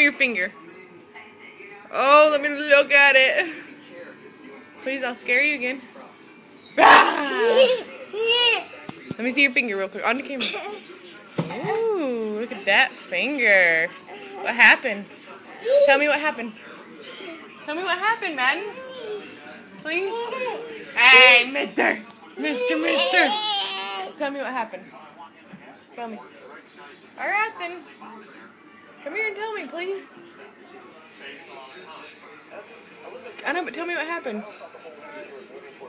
me your finger. Oh, let me look at it. Please, I'll scare you again. Let me see your finger real quick on the camera. Ooh, look at that finger. What happened? Tell me what happened. Tell me what happened, Madden. Please. Hey, Mister. Tell me what happened. Tell me. All right, then. Come here and tell me, please. I know, but tell me what happened.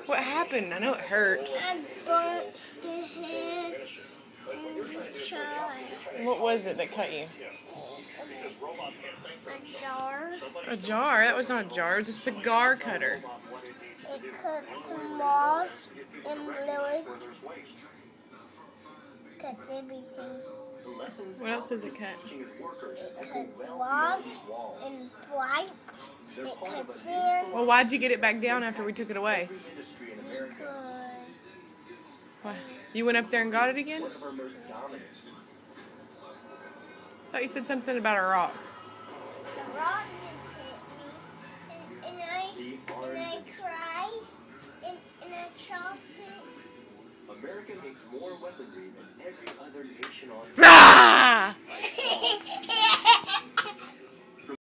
What happened? I know it hurt. I burnt the head in the jar. What was it that cut you? A jar. A jar? That was not a jar. It was a cigar cutter. It cuts moss and blood. Cuts everything. What else does it cut? It cuts walls and white. It cuts in Well, why'd you get it back down after we took it away? because Why? You went up there and got it again? I thought you said something about a rock. the rock just hit me, and I cried, and I chopped it. America makes more weaponry than every other nation on earth. Ah!